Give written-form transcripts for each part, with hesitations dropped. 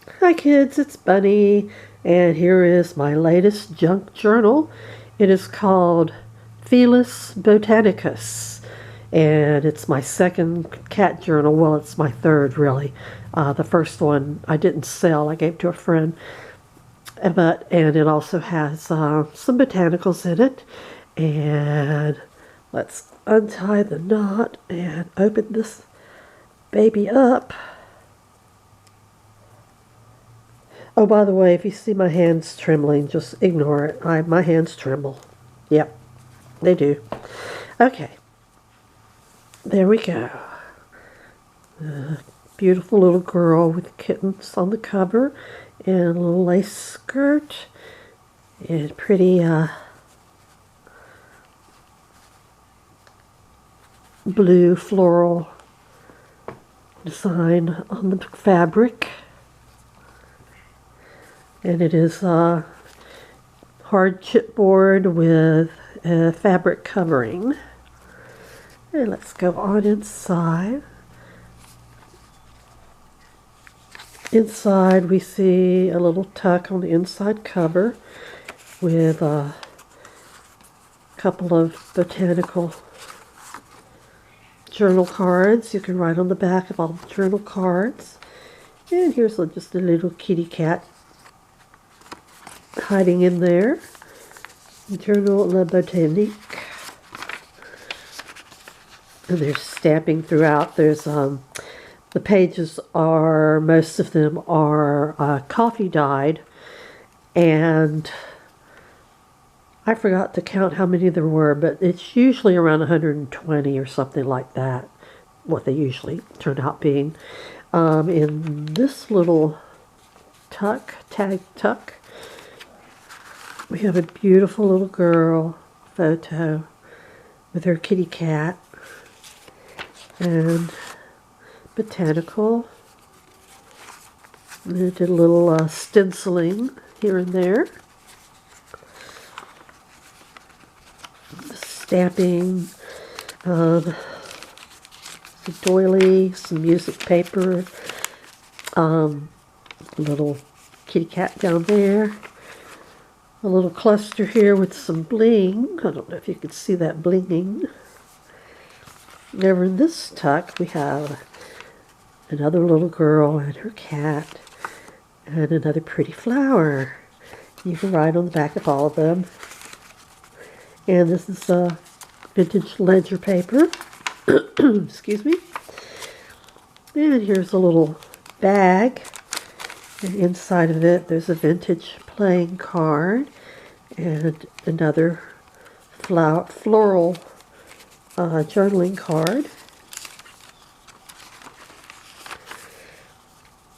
Hi kids, it's Bunny, and here is my latest junk journal. It is called Felis Botanicus, and it's my second cat journal. Well, it's my third, really. The first one I didn't sell, I gave to a friend. And it also has some botanicals in it. And let's untie the knot and open this baby up. Oh, by the way, if you see my hands trembling, just ignore it. My hands tremble. Yep, they do. Okay, there we go. Beautiful little girl with kittens on the cover and a little lace skirt and pretty blue floral design on the fabric. And it is hard chipboard with a fabric covering. And let's go on inside. Inside we see a little tuck on the inside cover with a couple of botanical journal cards. You can write on the back of all the journal cards. And here's just a little kitty cat hiding in there. Journal La Botanique. And there's stamping throughout. There's the pages are, most of them are coffee dyed, and I forgot to count how many there were, but it's usually around 120 or something like that, what they usually turn out being. In this little tag tuck, we have a beautiful little girl photo with her kitty cat and botanical. And they did a little stenciling here and there. The stamping, the doily, some music paper, little kitty cat down there. A little cluster here with some bling. I don't know if you can see that blinging. Over in this tuck, we have another little girl and her cat, and another pretty flower. You can write on the back of all of them. And this is a vintage ledger paper. Excuse me. And here's a little bag. And inside of it, there's a vintage playing card and another floral journaling card.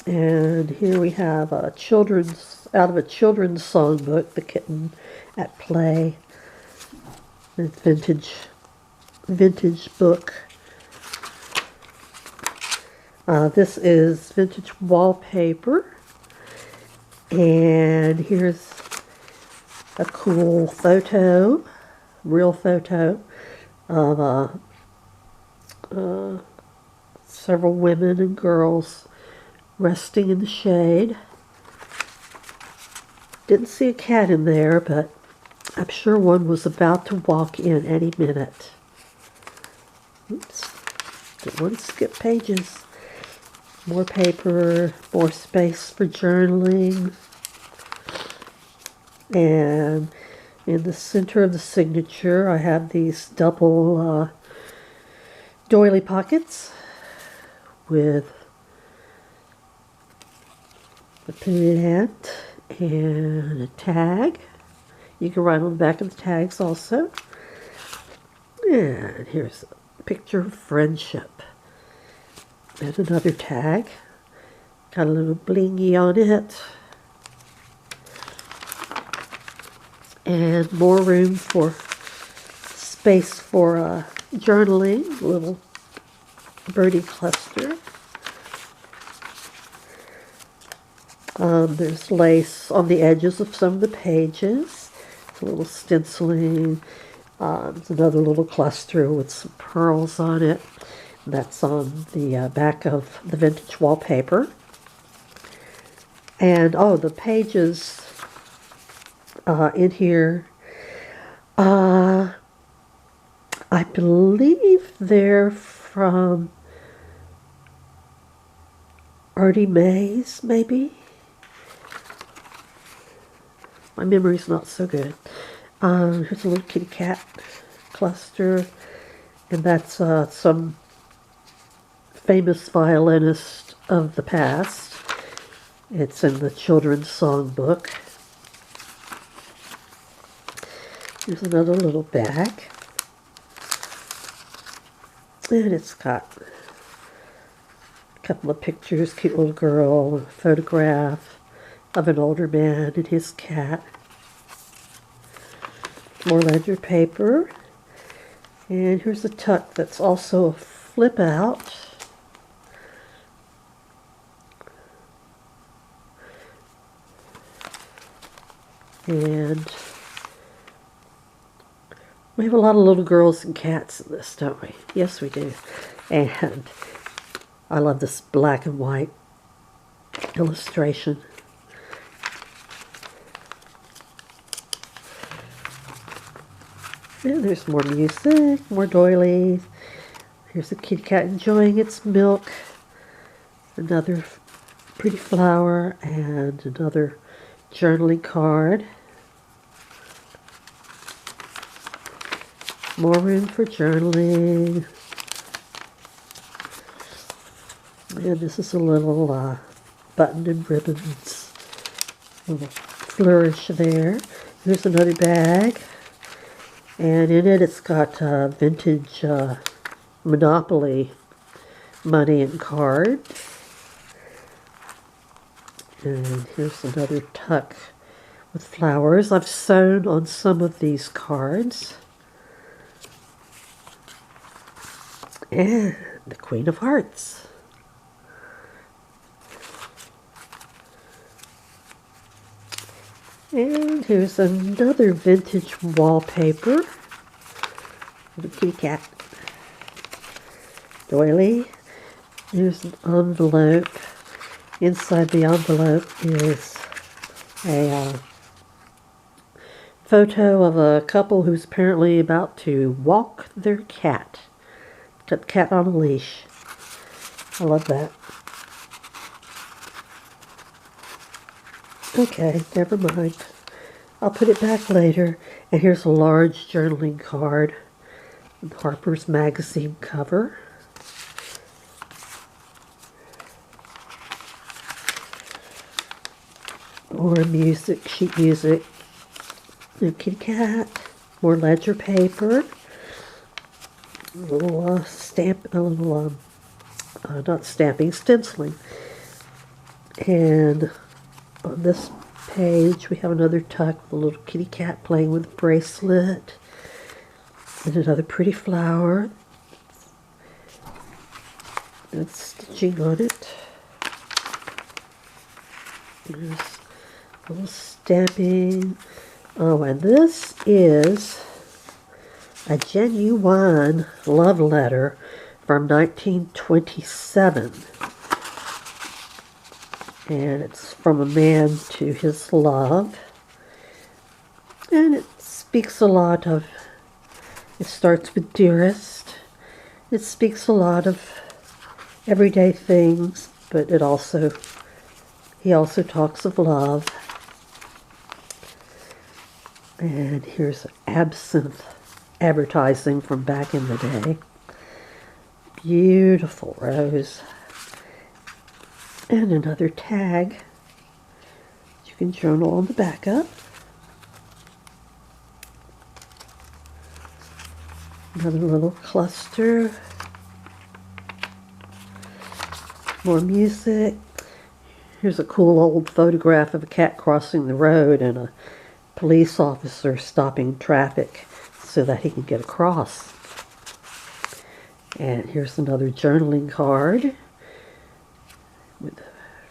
And here we have a out of a children's songbook, The Kitten at Play. It's vintage book. This is vintage wallpaper. And here's a cool photo, real photo of several women and girls resting in the shade. Didn't see a cat in there, but I'm sure one was about to walk in any minute. Oops, didn't want to skip pages. More paper, more space for journaling. And in the center of the signature, I have these double doily pockets with a plant and a tag. You can write on the back of the tags also. And here's a picture of friendship. And another tag. Got a little blingy on it. And more room for space for journaling. A little birdie cluster. There's lace on the edges of some of the pages. It's a little stenciling. There's another little cluster with some pearls on it. That's on the back of the vintage wallpaper. And oh, the pages in here, I believe they're from Artie Mays, maybe? My memory's not so good. Here's a little kitty cat cluster, and that's some famous violinist of the past. It's in the children's songbook. Here's another little bag. And it's got a couple of pictures, cute little girl, a photograph of an older man and his cat. More ledger paper. And here's a tuck that's also a flip out. And we have a lot of little girls and cats in this, don't we? Yes, we do. And I love this black and white illustration. And there's more music, more doilies. Here's a kitty cat enjoying its milk. Another pretty flower and another journaling card. More room for journaling. And this is a little button and ribbons. A little flourish there. Here's another bag. And in it, it's got vintage Monopoly money and cards. And here's another tuck with flowers. I've sewn on some of these cards. And the Queen of Hearts. And here's another vintage wallpaper. The kitty cat. Doily. Here's an envelope. Inside the envelope is a photo of a couple who's apparently about to walk their cat. Got the cat on a leash. I love that. Okay, never mind. I'll put it back later. And here's a large journaling card with Harper's Magazine cover. More music, sheet music. A kitty cat. More ledger paper. A little stamp, a little, not stamping, stenciling. And on this page, we have another tuck with a little kitty cat playing with a bracelet. And another pretty flower. And stitching on it. There's a little stamping. Oh, and this is a genuine love letter from 1927. And it's from a man to his love. And it speaks a lot of, it starts with dearest. It speaks a lot of everyday things, but it also, he also talks of love. And here's absinthe advertising from back in the day. Beautiful rose. And another tag. You can journal on the back up. Another little cluster. More music. Here's a cool old photograph of a cat crossing the road and a police officer stopping traffic so that he can get across. And here's another journaling card with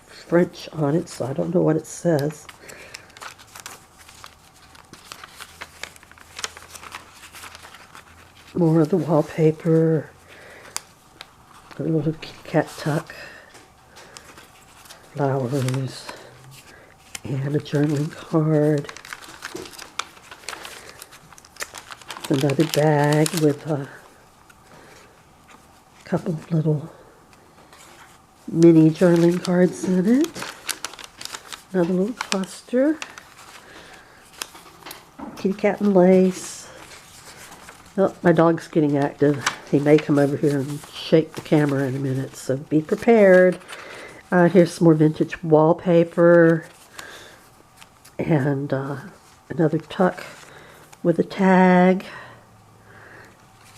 French on it, so I don't know what it says. More of the wallpaper. A little kitty cat tuck. Flowers. And a journaling card. Another bag with a couple of little mini journaling cards in it. Another little cluster. Kitty cat and lace. Oh, my dog's getting active. He may come over here and shake the camera in a minute, so be prepared. Here's some more vintage wallpaper. And another tuck with a tag.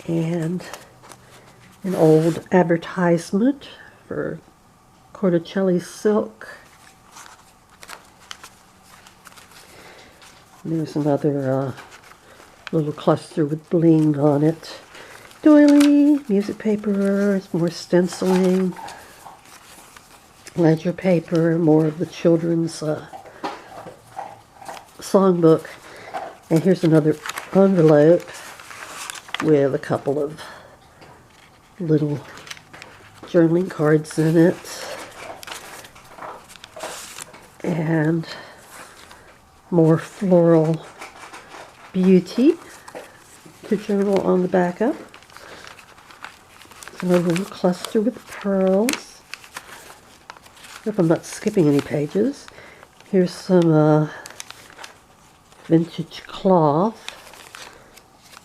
And an old advertisement for Corticelli silk. And there's another little cluster with bling on it. Doily, music paper, more stenciling, ledger paper, more of the children's songbook. And here's another envelope with a couple of little journaling cards in it. And more floral beauty to journal on the back up. Another little cluster with pearls. Hope I'm not skipping any pages. Here's some vintage cloth.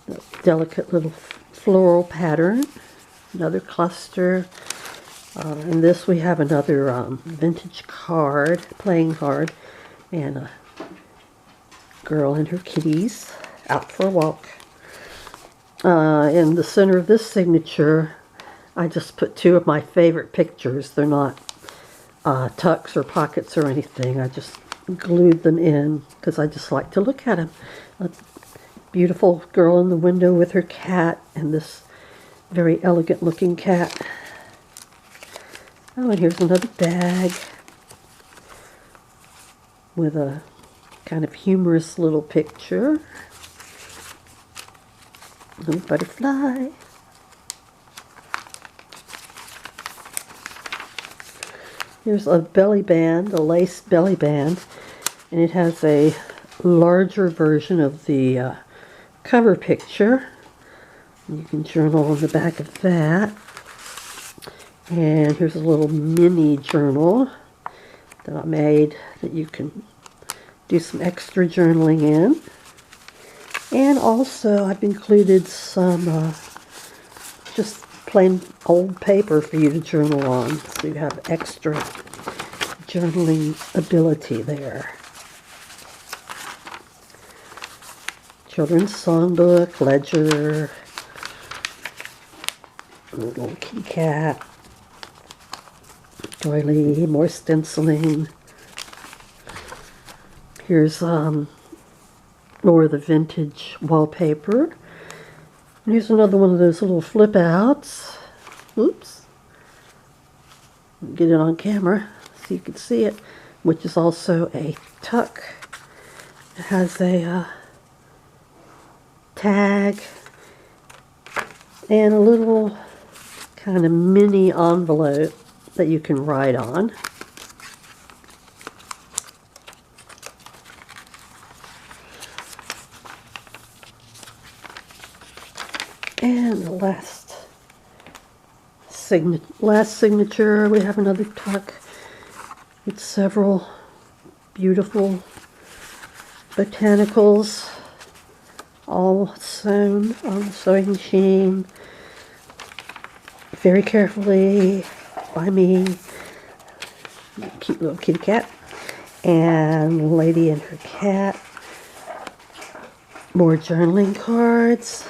A delicate little floral pattern. Another cluster. In this we have another vintage card, playing card, and a girl and her kitties out for a walk. In the center of this signature, I just put two of my favorite pictures. They're not tucks or pockets or anything. I just glued them in because I just like to look at them. A beautiful girl in the window with her cat and this very elegant looking cat. Oh, and here's another bag with a kind of humorous little picture. Little butterfly. Here's a belly band, a lace belly band, and it has a larger version of the cover picture. You can journal on the back of that. And here's a little mini journal that I made that you can do some extra journaling in. And also I've included some just plain old paper for you to journal on, so you have extra journaling ability there. Children's songbook, ledger, a little kitty cat, doily, more stenciling. Here's more of the vintage wallpaper. And here's another one of those little flip outs. Oops. Get it on camera so you can see it, which is also a tuck. It has a tag and a little kind of mini envelope that you can write on. And the last signature, we have another tuck with several beautiful botanicals, all sewn on the sewing machine very carefully by me. Cute little kitty cat and lady and her cat. More journaling cards.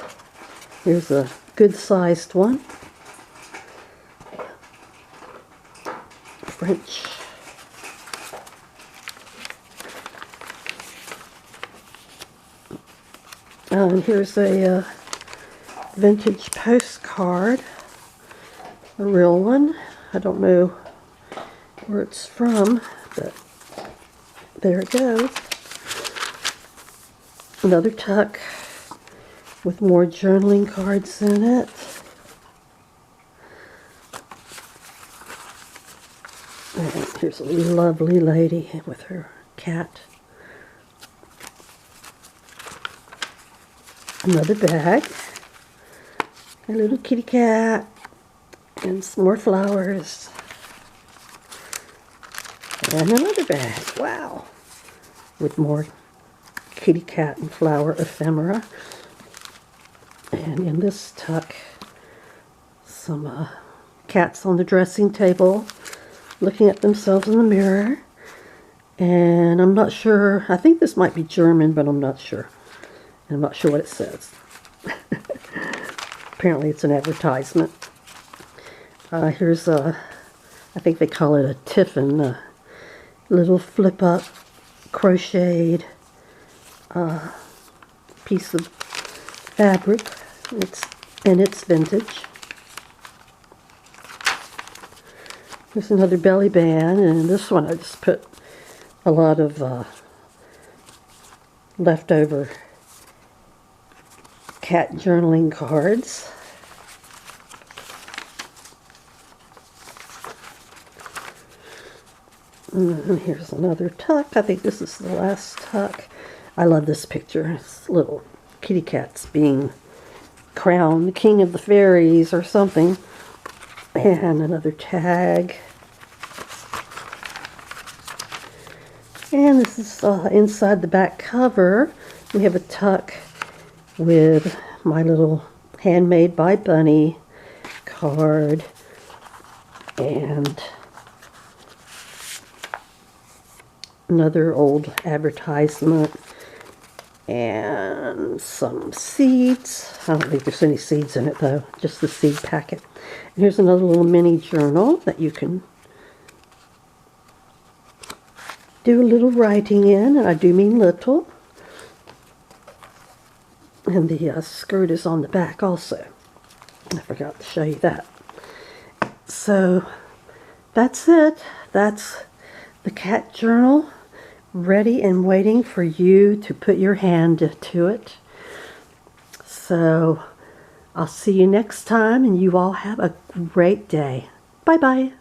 Here's a good-sized one. French. And here's a vintage postcard. A real one. I don't know where it's from, but there it goes. Another tuck with more journaling cards in it. And here's a lovely lady with her cat. Another bag. A little kitty cat. And some more flowers. And another bag. Wow. With more kitty cat and flower ephemera. And in this tuck, some cats on the dressing table looking at themselves in the mirror. And I'm not sure, I think this might be German, but I'm not sure. And I'm not sure what it says. Apparently it's an advertisement. Here's a, I think they call it a tiffin, a little flip-up crocheted piece of fabric. It's vintage. There's another belly band, and this one I just put a lot of leftover cat journaling cards. And here's another tuck. I think this is the last tuck. I love this picture. It's little kitty cats being crowned the king of the fairies or something. And another tag. And this is inside the back cover. We have a tuck with my little Handmade by Bunny card. And another old advertisement. And some seeds. I don't think there's any seeds in it though, just the seed packet. And here's another little mini journal that you can do a little writing in, and I do mean little. And the skirt is on the back also. I forgot to show you that. So that's it. That's the cat journal, ready and waiting for you to put your hand to it. So I'll see you next time, and you all have a great day. Bye-bye.